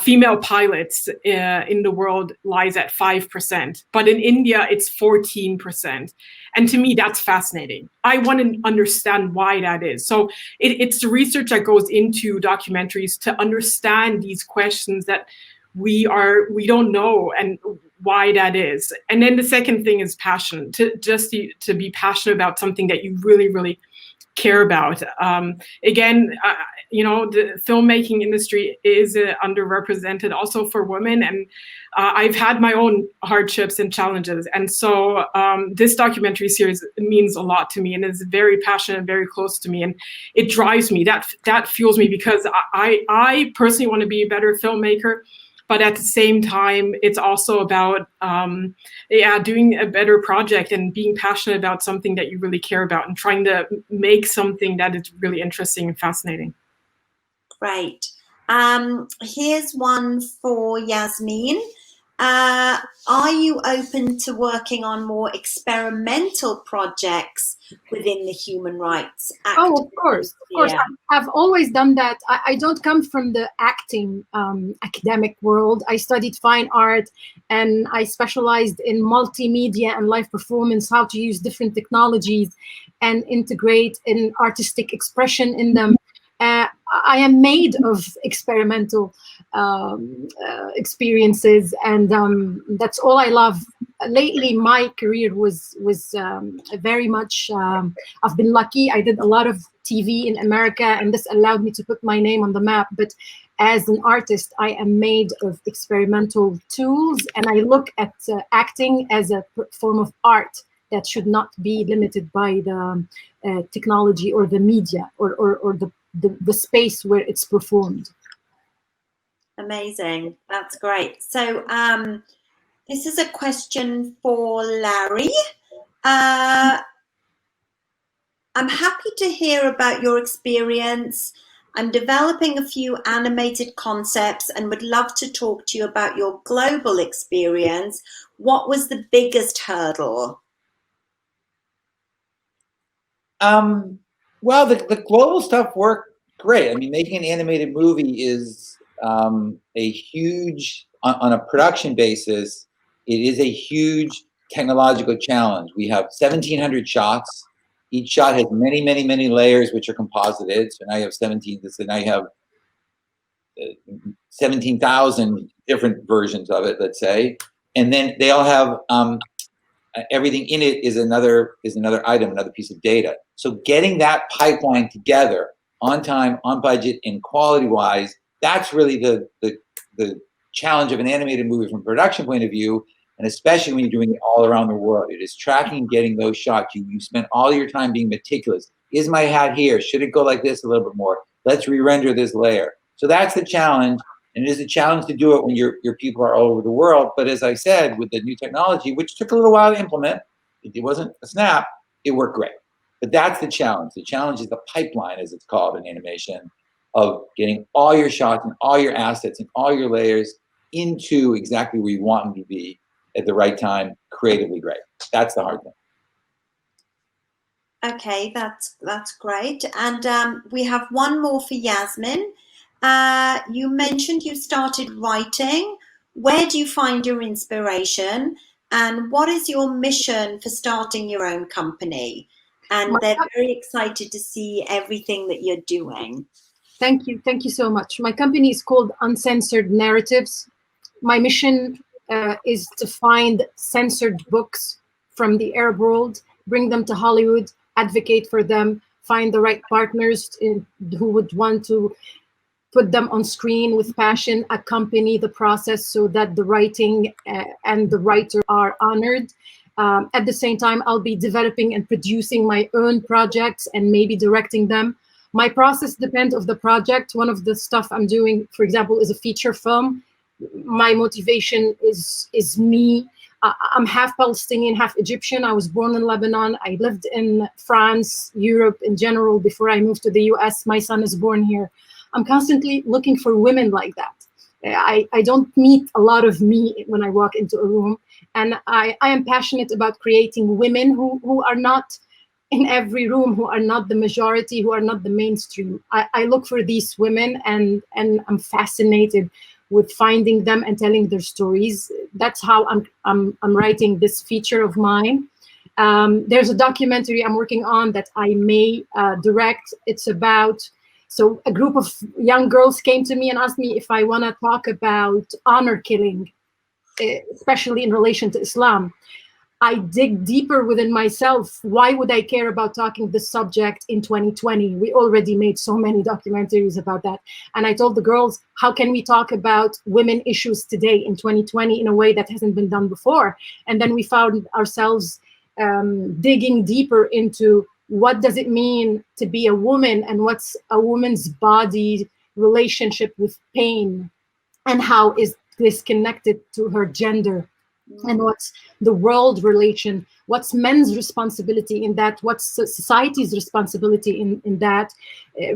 I: female pilots in the world lies at 5%, but in India it's 14%. And to me, that's fascinating. I want to understand why that is. So it's the research that goes into documentaries to understand these questions that we don't know and why that is. And then the second thing is passion, to be passionate about something that you really, really care about. Again, the filmmaking industry is underrepresented also for women, and I've had my own hardships and challenges, and so this documentary series means a lot to me and is very passionate and very close to me, and it drives me. That fuels me, because I personally want to be a better filmmaker. But at the same time, it's also about doing a better project and being passionate about something that you really care about and trying to make something that is really interesting and fascinating.
A: Great. Here's one for Yasmin. Are you open to working on more experimental projects within the human rights activism?
B: Oh, of course. Yeah. I've always done that. I don't come from the acting academic world. I studied fine art, and I specialized in multimedia and live performance, how to use different technologies and integrate an artistic expression in them. I am made of experimental experiences, and that's all I love. Lately, my career was very much. I've been lucky. I did a lot of TV in America, and this allowed me to put my name on the map. But as an artist, I am made of experimental tools, and I look at acting as a form of art that should not be limited by the technology or the media or the space where it's performed.
A: Amazing. That's great. So this is a question for Larry. I'm happy to hear about your experience. I'm developing a few animated concepts and would love to talk to you about your global experience. What was the biggest hurdle?
D: Well, the global stuff worked great. I mean, making an animated movie is a huge, on a production basis, it is a huge technological challenge. We have 1,700 shots. Each shot has many, many, many layers, which are composited. So now you have 17, so now you have 17,000 different versions of it, let's say. And then they all have, everything in it is another item, another piece of data. So getting that pipeline together on time, on budget, and quality-wise, that's really the challenge of an animated movie from a production point of view, and especially when you're doing it all around the world. It is tracking and getting those shots. You spend all your time being meticulous. Is my hat here? Should it go like this a little bit more? Let's re-render this layer. So that's the challenge. And it is a challenge to do it when your people are all over the world. But as I said, with the new technology, which took a little while to implement, it wasn't a snap, it worked great. But that's the challenge. The challenge is the pipeline, as it's called in animation, of getting all your shots and all your assets and all your layers into exactly where you want them to be at the right time, creatively great. That's the hard thing.
A: Okay, that's great. And we have one more for Yasmin. You mentioned you started writing. Where do you find your inspiration? And what is your mission for starting your own company? And they're very excited to see everything that you're doing.
B: Thank you. Thank you so much. My company is called Uncensored Narratives. My mission is to find censored books from the Arab world, bring them to Hollywood, advocate for them, find the right partners who would want to put them on screen with passion, accompany the process so that the writing and the writer are honored. At the same time, I'll be developing and producing my own projects and maybe directing them. My process depends on the project. One of the stuff I'm doing, for example, is a feature film. My motivation is me. I'm half Palestinian, half Egyptian. I was born in Lebanon. I lived in France, Europe in general before I moved to the US. My son is born here. I'm constantly looking for women like that. I don't meet a lot of me when I walk into a room. And I am passionate about creating women who are not in every room, who are not the majority, who are not the mainstream. I look for these women and I'm fascinated with finding them and telling their stories. That's how I'm writing this feature of mine. There's a documentary I'm working on that I may direct. It's about, so a group of young girls came to me and asked me if I want to talk about honor killing, especially in relation to Islam. I dig deeper within myself. Why would I care about talking this subject in 2020? We already made so many documentaries about that. And I told the girls, how can we talk about women issues today in 2020 in a way that hasn't been done before? And then we found ourselves digging deeper into what does it mean to be a woman and what's a woman's body relationship with pain and how is this connected to her gender. And what's the world relation, what's men's responsibility in that, what's society's responsibility in that,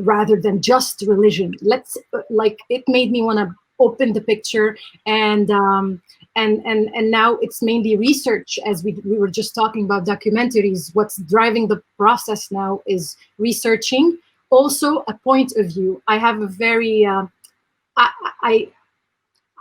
B: rather than just religion. It made me want to open the picture, and now it's mainly research, as we were just talking about documentaries. What's driving the process now is researching, also a point of view. I have a very,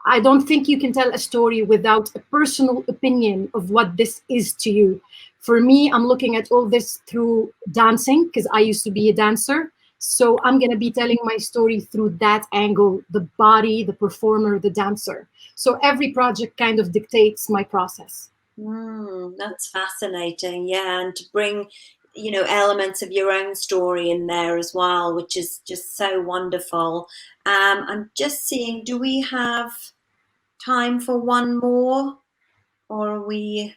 B: I don't think you can tell a story without a personal opinion of what this is to you. For me, I'm looking at all this through dancing, because I used to be a dancer. So I'm going to be telling my story through that angle, the body, the performer, the dancer. So every project kind of dictates my process.
A: That's fascinating. Yeah, and to bring, elements of your own story in there as well, which is just so wonderful. I'm just seeing, do we have time for one more, or are we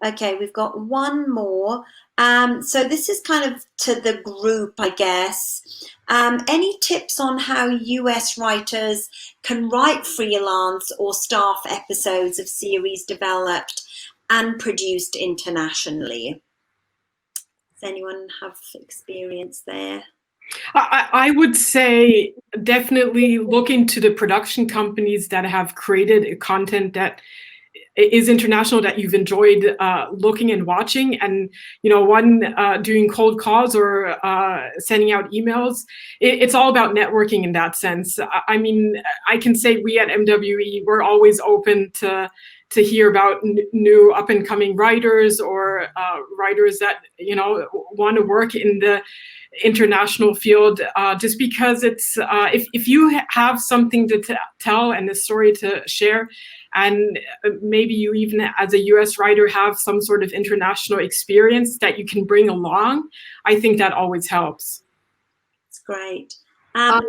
A: okay? We've got one more. So this is kind of to the group, I guess. Any tips on how US writers can write freelance or staff episodes of series developed and produced internationally? Does anyone have experience there?
I: I would say definitely look into the production companies that have created content that is international, that you've enjoyed looking and watching. And, doing cold calls or sending out emails, it's all about networking in that sense. I mean, I can say we at MWE, we're always open to hear about new up and coming writers or writers that, want to work in the international field, just because it's if you have something to tell and a story to share, and maybe you even as a US writer have some sort of international experience that you can bring along, I think that always helps.
A: It's great.
B: I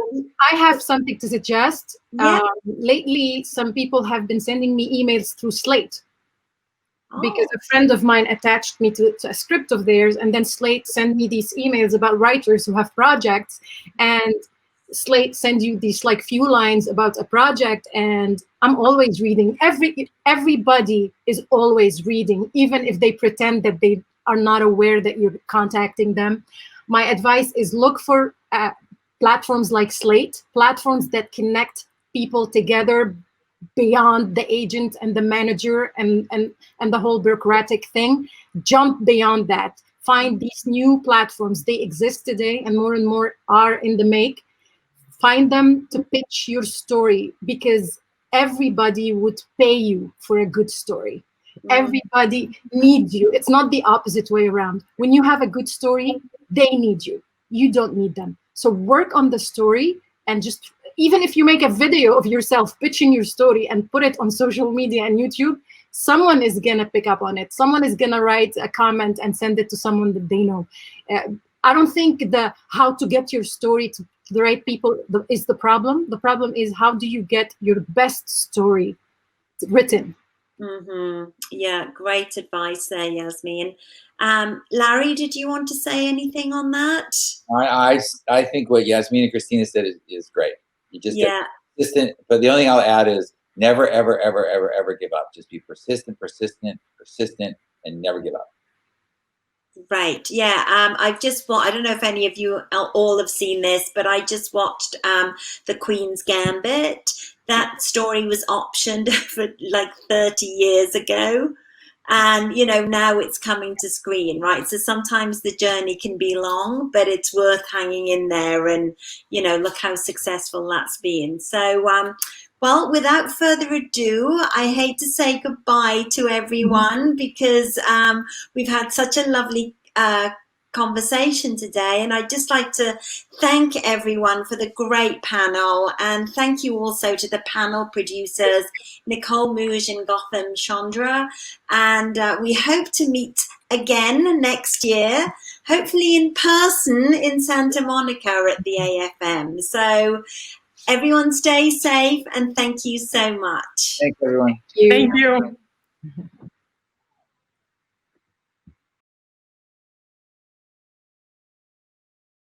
B: have something to suggest.
A: Yeah.
B: Lately, some people have been sending me emails through Slate. Because a friend of mine attached me to a script of theirs, and then Slate sent me these emails about writers who have projects. And Slate sends you these like few lines about a project, and I'm always reading. Everybody is always reading, even if they pretend that they are not aware that you're contacting them. My advice is look for platforms like Slate, platforms that connect people together beyond the agent and the manager and the whole bureaucratic thing. Jump beyond that. Find these new platforms. They exist today, and more are in the make. Find them to pitch your story, because everybody would pay you for a good story. Everybody needs you. It's not the opposite way around. When you have a good story, they need you. You don't need them. So work on the story, and just, even if you make a video of yourself pitching your story and put it on social media and YouTube, someone is gonna pick up on it. Someone is gonna write a comment and send it to someone that they know. I don't think the how to get your story to the right people is the problem. The problem is, how do you get your best story written?
A: Yeah, great advice there, Yasmeen. Larry, did you want to say anything on that?
D: I think what Yasmeen and Christina said is great. You just
A: Yeah.
D: persistent. But the only thing I'll add is never, ever, ever, ever, ever give up. Just be persistent, and never give up.
A: Right. Yeah. I don't know if any of you all have seen this, but I just watched The Queen's Gambit. That story was optioned for like 30 years ago. And, you know, now it's coming to screen, right? So sometimes the journey can be long, but it's worth hanging in there. And, you know, look how successful that's been. So, well, without further ado, I hate to say goodbye to everyone, because we've had such a lovely conversation today, and I'd just like to thank everyone for the great panel, and thank you also to the panel producers, Nicole Mouge and Gotham Chandra, and we hope to meet again next year, hopefully in person in Santa Monica at the AFM. So everyone stay safe, and thank you so much.
D: Thanks, everyone.
I: Thank you.